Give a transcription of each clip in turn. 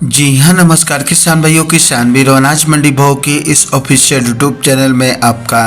जी हाँ, नमस्कार किसान भाइयों, किसान वीरों, अनाज मंडी भाव के इस ऑफिशियल यूट्यूब चैनल में आपका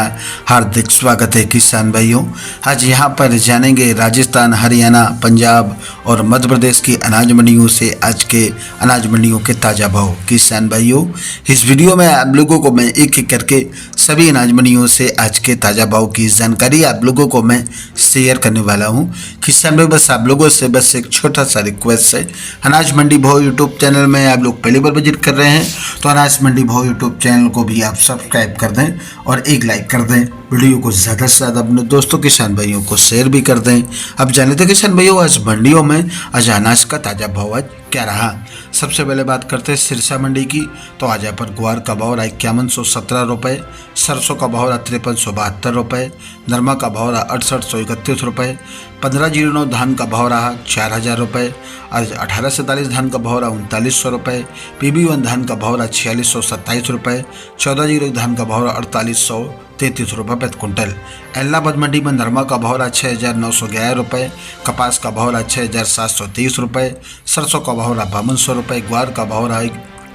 हार्दिक स्वागत है। किसान भाइयों, आज यहाँ पर जानेंगे राजस्थान, हरियाणा, पंजाब और मध्य प्रदेश की अनाज मंडियों से आज के अनाज मंडियों के ताज़ा भाव। किसान भाइयों, इस वीडियो में आप लोगों को मैं एक एक करके सभी अनाज मंडियों से आज के ताज़ा भाव की जानकारी आप लोगों को मैं शेयर करने वाला हूँ। किसान भाई, बस आप लोगों से बस एक छोटा सा रिक्वेस्ट है, अनाज मंडी भाव यूट्यूब चैनल में आप लोग पहली बार विजिट कर रहे हैं तो अनाज मंडी भाव यूट्यूब चैनल को भी आप सब्सक्राइब कर दें और एक लाइक कर दें। वीडियो को ज़्यादा से ज़्यादा अपने दोस्तों किसान भाइयों को शेयर भी कर दें। अब जाने थे किसान भाइयों, आज मंडियों में आज अनाज का ताज़ा भाव आज क्या रहा। सबसे पहले बात करते हैं सिरसा मंडी की। तो आज यहाँ पर ग्वार का भाव रहा 5117 रुपये, सरसों का भाव रहा 5372 रुपये, नरमा का भाव रहा 6831 रुपये, 1509 धान का भाव रहा 4000 रुपये, आज 1847 धान का भाव रहा 3900 रुपये, PB1 धान का भाव रहा 4627 रुपये, 1401 धान का भाव रहा 4833 रुपये प्रति क्विंटल। इलाहाबाद मंडी में नरमा का भाव रहा 6911 रुपये, कपास का भाव रहा 6730 रुपये, सरसों का भाव रहा 5200 रुपये, ग्वार का भाव रहा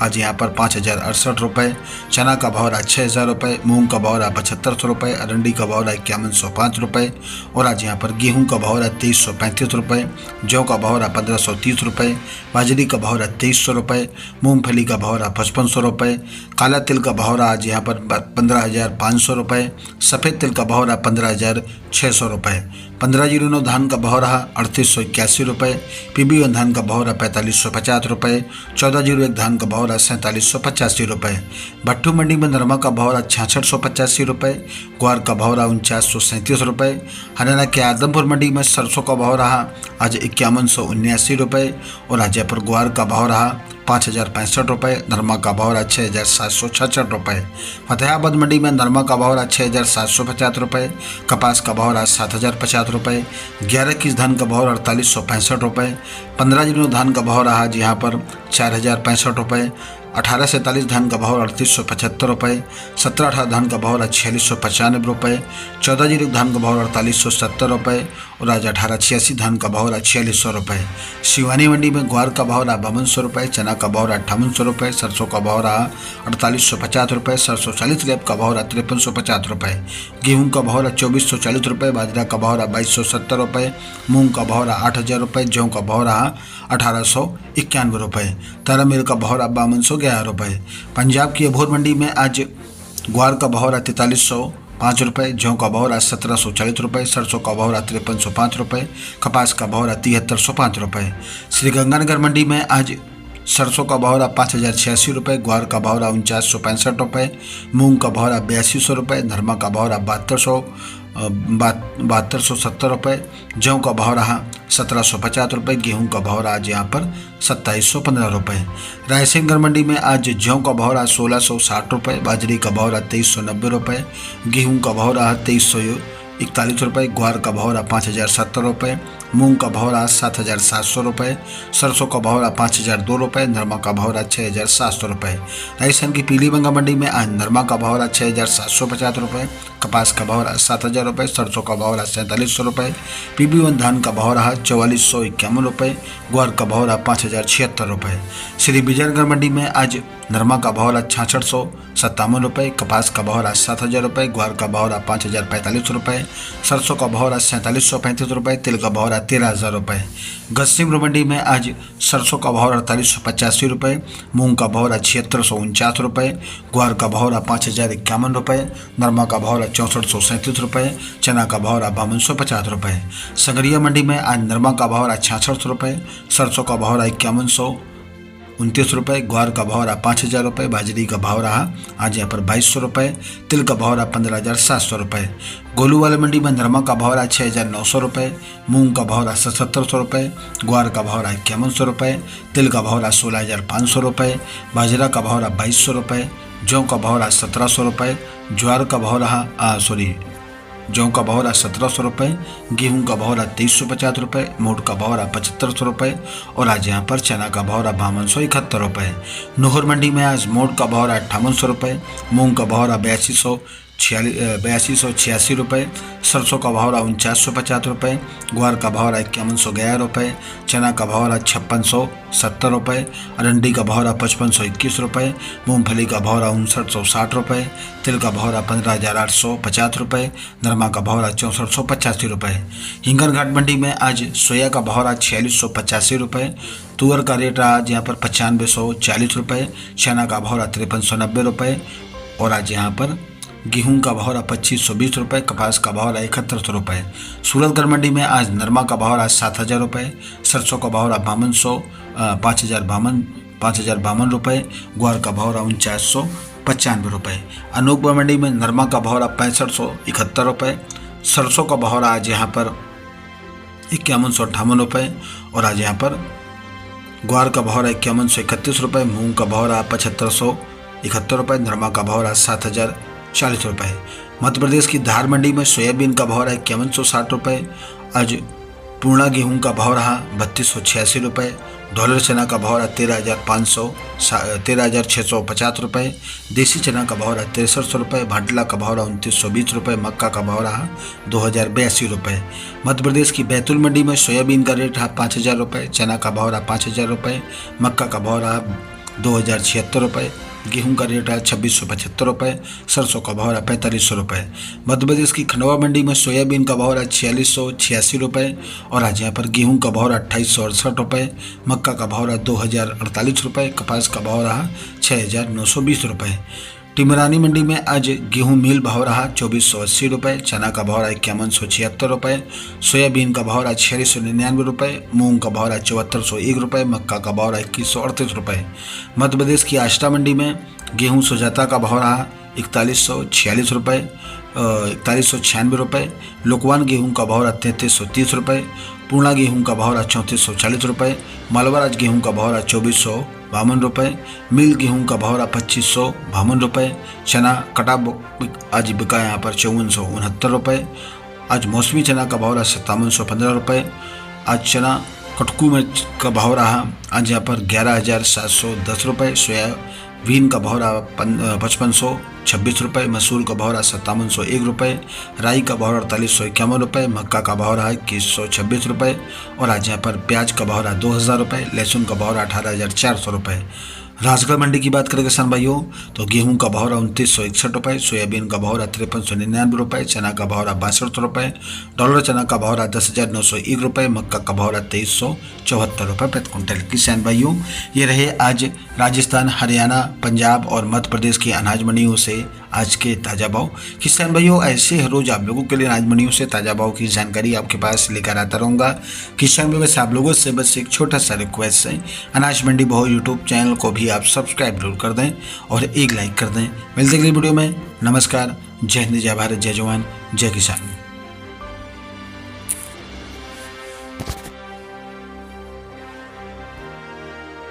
आज यहाँ पर 5068 रुपये, चना का भाव रहा 6000 रुपये, मूंग का भाव रहा 7500 रुपये, अरंडी का भाव रहा 5105 रुपये और आज यहाँ पर गेहूं का भाव रहा 2335 रुपये, जौ का भाव रहा 1530 रुपये, बाजरी का भाव रहा 2300 रुपये, मूंगफली का भाव रहा 5500 रुपये, काला तिल का भाव रहा आज यहाँ पर 15500 रुपये, सफ़ेद तिल का भाव रहा 15600 रुपये, 1509 धान का भाव रहा 3881 रुपये, PB1 धान का भाव रहा 4550 रुपये, 1401 धान का भाव रहा 4785 रुपये। भट्टू मंडी में नरमा का भाव रहा 6685 रुपये, ग्वार का भाव रहा 4937 रुपये। हरियाणा के आदमपुर मंडी में सरसों का भाव रहा आज 5179 रुपये और आज पर ग्वार का भाव रहा 5065 रुपये, नरमा का भाव रहा 6766 रुपये। फतेहाबाद मंडी में नरमा का भाव रहा 6750 रुपये, कपास का भाव रहा 7050 रुपये, 11 किस धान का भाव 4865 रुपये, 15 धान का भाव रहा आज यहाँ पर 4065 रुपये, 1847 धान का भाव 3875 रुपये, 1718 धान का भाव 4695 रुपये, 1401 धान का भाव 4870 रुपये और आज 1886 धान का भाव 4600 रुपये। शिवानी मंडी में ग्वार का भाव 5200 रुपये, चना का भाव 5800 रुपये, सरसों का भाव 4850 रुपये, सरसों 40 लेब का भाव 5350 रुपये, गेहूँ का भाव 2440 रुपये, बाजरा का भाव 2270 रुपये, मूंग का भाव 8000 रुपये, जौ का भाव 1891 रुपये, तारामीर का भाव 5211 रुपये। पंजाब की अबोहर मंडी में आज ग्वार का भाव 4305 रुपये, जौ का भाव 1740 रुपये, सरसों का भाव 5305 रुपये, कपास का भाव 7305 रुपये। श्रीगंगानगर मंडी में आज सरसों का भाव 5086 रुपये, ग्वार का भाव 4965 रुपये, मूंग का भाव 8200 रुपये, नरमा का भाव 7270 रुपये, जौ का भाव रहा 1750 रुपये, गेहूं का भाव रहा आज यहाँ पर 2715 रुपये। रायसेनगढ़ मंडी में आज जौ का भाव रहा 1660 रुपये, बाजरी का भाव रहा 2390 रुपये, गेहूं का भाव रहा 2341 रुपये, ग्वार का भाव रहा 5070 रुपये, मूंग का भाव रहा 7700 रुपये, सरसों का भाव रहा 5002 रुपये, नरमा का भाव रहा 6700 रुपये। राजस्थान की पीलीभंगा मंडी में आज नरमा का भाव रहा 6750 रुपये, कपास का भाव रहा 7000 रुपये, सरसों का भाव रहा 4700 रुपये, PB1 धान का भाव रहा 4451 रुपये, ग्वार का भाव रहा 5076 रुपये। श्री विजयनगर मंडी में आज नरमा का भाव रहा 6657 रुपये, कपास का भाव रहा 7000 रुपये, ग्वार का भाव रहा 5045 रुपये, सरसों का भाव रहा 4735 रुपये, तिल का भाव रहा 13000 रुपये। गस्सिम मंडी में आज सरसों का भाव 4885 रुपये, मूंग का भाव रहा 7649 रुपये, ग्वार का भाव रहा 5051 रुपये, नरमा का भाव रहा 6437 रुपये, चना का भाव रहा 5250 रुपये। संगरिया मंडी में आज नरमा का भाव रहा 66 रुपये, सरसों का भाव रहा 5129 रुपये, ग्वार का भाव रहा 5000 रुपये, बाजरी का भाव रहा आज यहाँ पर 2200 रुपये, तिल का भाव रहा 15700 रुपये। गोलूवाला मंडी में नरमा का भाव रहा 6900 रुपये, मूंग का भाव रहा 7700 रुपये, ग्वार का भाव रहा 5100 रुपये, तिल का भाव रहा 16500 रुपये, बाजरा का भाव रहा 2200 रुपये, जौ का भाव रहा 1700 रुपये, ज्वार का भाव रहा जौ का भाव रहा 1700 रुपये, गेहूं का भाव रहा 2350 रुपये, मोट का भाव रहा 7500 रुपये और आज यहाँ पर चना का भाव रहा 5271 रुपये। नोहर मंडी में आज मोट का भाव रहा 5800 रुपये, मूंग का भाव रहा 8200, 8286 रुपये, सरसों का भाव रहा 4950 रुपये, ग्वार का भाव रहा 5111 रुपये, चना का भाव रहा 5670 रुपये, अरंडी का भाव रहा 5521 रुपये, मूंगफली का भाव रहा 5960 रुपये, तिल का भाव रहा 15850 रुपये, नरमा का भाव रहा 6485 रुपये। हिंगन घाट मंडी में आज सोया का भाव रहा 4685 रुपये, तुअर का रेट रहा आज यहाँ पर 9540 रुपये, चना का भाव रहा 5390 रुपये और आज यहाँ पर गेहूं का भाव रहा 2520 रुपये, कपास का भाव रहा 7100 रुपये। सूरतगढ़ मंडी में आज नरमा का भाव रहा 7000 रुपये, सरसों का भाव रहा 5052 रुपये, ग्वार का भाव रहा 4995 रुपये। अनूपपुर मंडी में नरमा का भाव रहा 6571 रुपये, सरसों का भाव रहा आज यहाँ पर 5158 रुपये और आज यहाँ पर ग्वार का भाव रहा 5131 रुपये, मूंग का भाव रहा 7571 रुपये, नरमा का भाव रहा 7040 रुपये। मध्य प्रदेश की धार मंडी में सोयाबीन का भाव रहा 5160 रुपये, आज पूर्णा गेहूं का भाव रहा 3286 रुपये, डॉलर चना का भाव रहा 13,650 रुपये, देसी चना का भाव रहा 6300 रुपये, भाटला का भाव रहा 2920 रुपये, मक्का का भाव रहा 2082 रुपये। मध्य प्रदेश की बैतूल मंडी में सोयाबीन का रेट रहा 5000 रुपये, चना का भाव रहा 5000 रुपये, मक्का का भाव रहा 2076 रुपये, गेहूं का रेट है 2675 रुपये, सरसों का भाव है 4500 रुपये। मध्य प्रदेश की खंडवा मंडी में सोयाबीन का भाव है 4686 रुपये और आज यहाँ पर गेहूं का भाव है 2868 रुपये, मक्का का भाव है 2048 रुपये, कपास का भाव रहा 6920 रुपये। टिमरानी मंडी में आज गेहूं मिल भाव रहा 2480 रुपये, चना का भाव रहा 5176 रुपये, सोयाबीन का भाव रहा 4699 रुपये, मूंग का भाव रहा 7401 रुपये, मक्का का भाव रहा 2138 रुपये। मध्य प्रदेश की आष्टा मंडी में गेहूं सुजाता का भाव रहा 4146 रुपये, 4196 रुपये, लोकवान गेहूं का भाव रहा 3330 रुपये, पूर्णा गेहूं का भाव रहा 3440 रुपये, मालवाराज गेहूं का भाव रहा 2452 रुपये, मिल गेहूं का भाव रहा 2552 रुपये, चना कटा आज बिका यहाँ पर 5469 रुपये, आज मौसमी चना का भाव रहा 5715 रुपये, आज चना कटकू में का भाव रहा आज यहाँ पर 11710 रुपये, सोयाबीन का भाव रहा 5526 रुपये, मसूर का भाव रहा 5701 रुपये, राई का भाव 4851 रुपये, मक्का का भाव रहा 2126 रुपये और आज यहाँ पर प्याज का भाव रहा 2000 रुपये, लहसुन का भाव रहा 18400 रुपये। राजगढ़ मंडी की बात करें किसान भाइयों तो गेहूं का भाव रहा 2961 रुपये, सोयाबीन का भाव रहा 5399 रुपये, चना का भाव रहा 62 रुपये, डॉलर चना का भाव रहा 10,901 रुपये, मक्का का भाव रहा 2374 रुपये प्रति क्विंटल। किसान भाइयों ये रहे आज राजस्थान, हरियाणा, पंजाब और मध्य प्रदेश की अनाज मंडियों से आज के ताज़ा भाव। किसान भाइयों ऐसे हर रोज आप लोगों के लिए अनाज मंडियों से ताज़ा भाव की जानकारी आपके पास लेकर आता रहूँगा। किसान भाइयों वैसे आप लोगों से बस एक छोटा सा रिक्वेस्ट है, अनाज मंडी भाव यूट्यूब चैनल को भी आप सब्सक्राइब जरूर कर दें और एक लाइक कर दें। मिलते अगली वीडियो में। नमस्कार, जय हिंद, जय भारत, जय जवान, जय किसान।